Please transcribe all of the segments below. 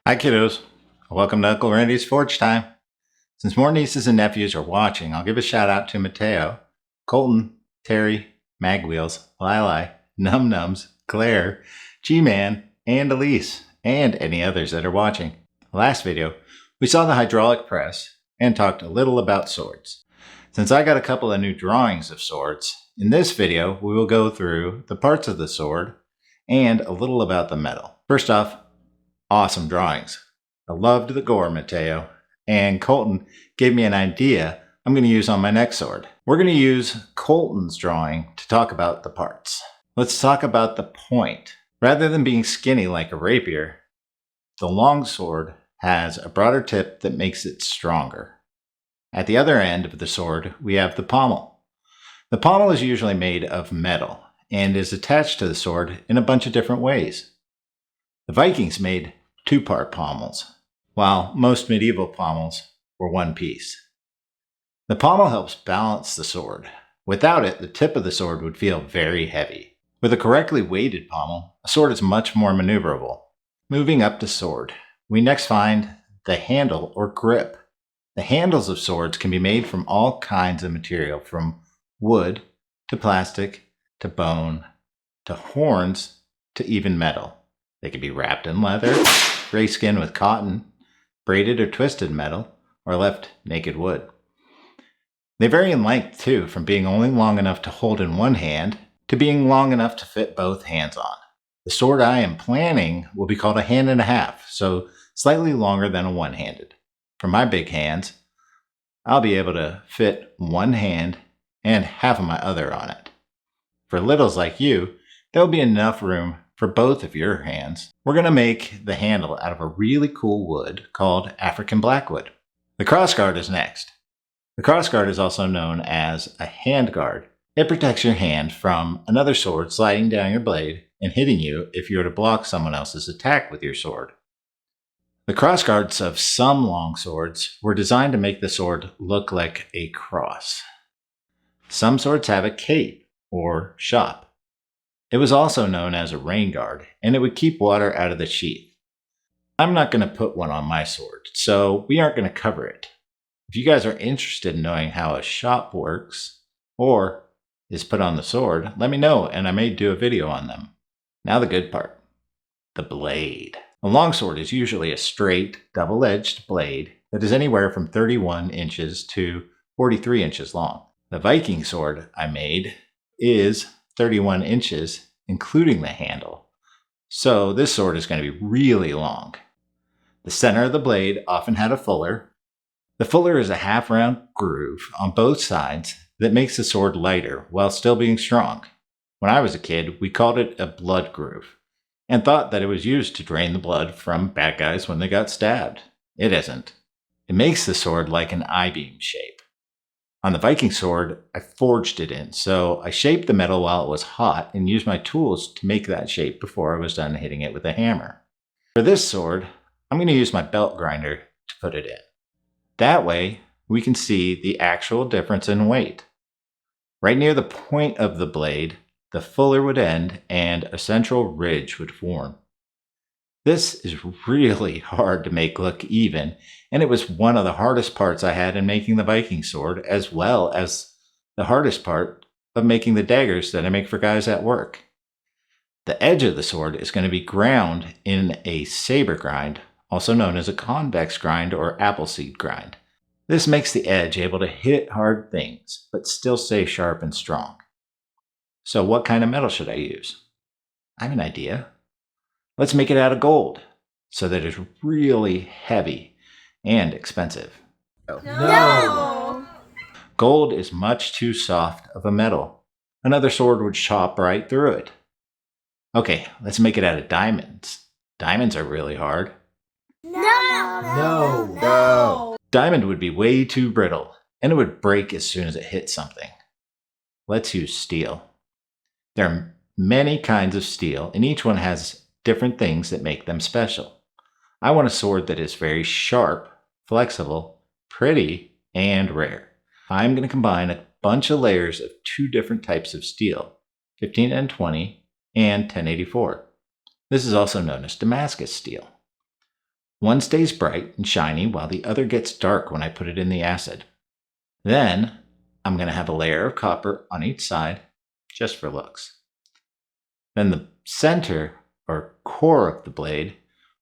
Hi kiddos, welcome to Uncle Randy's Forge Time. Since more nieces and nephews are watching, I'll give a shout out to Mateo, Colton, Terry, Magwheels, Lili, Num Nums, Claire, G-Man, and Elise, and any others that are watching. Last video, we saw the hydraulic press and talked a little about swords. Since I got a couple of new drawings of swords, in this video we will go through the parts of the sword and a little about the metal. First off, awesome drawings. I loved the gore, Mateo. And Colton gave me an idea I'm going to use on my next sword. We're going to use Colton's drawing to talk about the parts. Let's talk about the point. Rather than being skinny like a rapier, the long sword has a broader tip that makes it stronger. At the other end of the sword, we have the pommel. The pommel is usually made of metal and is attached to the sword in a bunch of different ways. The Vikings made two-part pommels, while most medieval pommels were one piece. The pommel helps balance the sword. Without it, the tip of the sword would feel very heavy. With a correctly weighted pommel, a sword is much more maneuverable. Moving up the sword, we next find the handle or grip. The handles of swords can be made from all kinds of material, from wood to plastic to bone to horns to even metal. They can be wrapped in leather, gray skin with cotton, braided or twisted metal, or left naked wood. They vary in length too, from being only long enough to hold in one hand to being long enough to fit both hands on. The sword I am planning will be called a hand and a half, so slightly longer than a one-handed. For my big hands, I'll be able to fit one hand and half of my other on it. For littles like you, there will be enough room for both of your hands. We're going to make the handle out of a really cool wood called African blackwood. The crossguard is next. The crossguard is also known as a handguard. It protects your hand from another sword sliding down your blade and hitting you if you were to block someone else's attack with your sword. The crossguards of some long swords were designed to make the sword look like a cross. Some swords have a cape or shop. It was also known as a rain guard, and it would keep water out of the sheath. I'm not going to put one on my sword, so we aren't going to cover it. If you guys are interested in knowing how a shop works, or is put on the sword, let me know and I may do a video on them. Now the good part, the blade. A longsword is usually a straight, double-edged blade that is anywhere from 31 inches to 43 inches long. The Viking sword I made is 31 inches, including the handle. So this sword is going to be really long. The center of the blade often had a fuller. The fuller is a half-round groove on both sides that makes the sword lighter while still being strong. When I was a kid, we called it a blood groove and thought that it was used to drain the blood from bad guys when they got stabbed. It isn't. It makes the sword like an I-beam shape. On the Viking sword, I forged it in, so I shaped the metal while it was hot and used my tools to make that shape before I was done hitting it with a hammer. For this sword, I'm going to use my belt grinder to put it in. That way, we can see the actual difference in weight. Right near the point of the blade, the fuller would end and a central ridge would form. This is really hard to make look even, and it was one of the hardest parts I had in making the Viking sword, as well as the hardest part of making the daggers that I make for guys at work. The edge of the sword is going to be ground in a saber grind, also known as a convex grind or appleseed grind. This makes the edge able to hit hard things, but still stay sharp and strong. So what kind of metal should I use? I have an idea. Let's make it out of gold, so that it's really heavy and expensive. No! Gold is much too soft of a metal. Another sword would chop right through it. Okay, let's make it out of diamonds. Diamonds are really hard. No! Diamond would be way too brittle, and it would break as soon as it hit something. Let's use steel. There are many kinds of steel, and each one has different things that make them special. I want a sword that is very sharp, flexible, pretty, and rare. I'm going to combine a bunch of layers of two different types of steel, 15N20 and 1084. This is also known as Damascus steel. One stays bright and shiny while the other gets dark when I put it in the acid. Then I'm going to have a layer of copper on each side just for looks. Then the center or core of the blade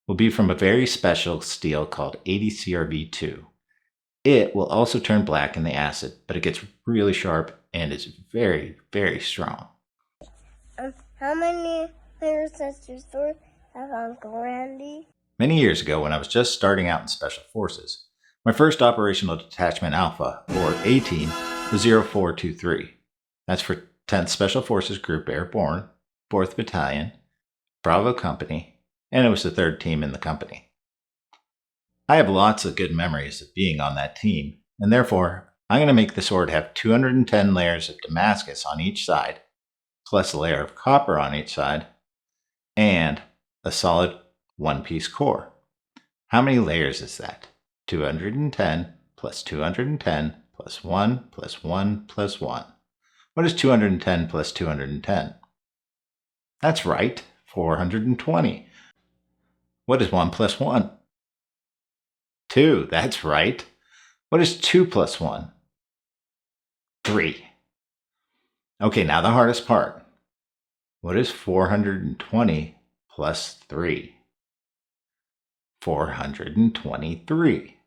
will be from a very special steel called 80CRV2. It will also turn black in the acid, but it gets really sharp and is very, very strong. How many layers does your sword have, Uncle Randy? Many years ago, when I was just starting out in Special Forces, my first Operational Detachment Alpha, or A-Team, was 0423. That's for 10th Special Forces Group Airborne, 4th Battalion, Bravo Company, and it was the 3rd team in the company. I have lots of good memories of being on that team, and therefore, I'm going to make the sword have 210 layers of Damascus on each side, plus a layer of copper on each side, and a solid one-piece core. How many layers is that? 210 plus 210 plus 1 plus 1 plus 1. What is 210 plus 210? That's right, 420. What is 1 plus 1? 2, that's right. What is 2 plus 1? 3. Okay, now the hardest part. What is 420 plus 3? 423.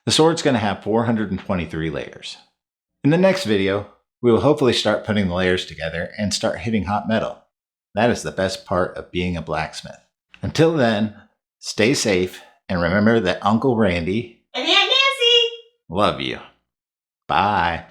The sword's going to have 423 layers. In the next video, we will hopefully start putting the layers together and start hitting hot metal. That is the best part of being a blacksmith. Until then, stay safe and remember that Uncle Randy And Aunt Nancy love you. Bye.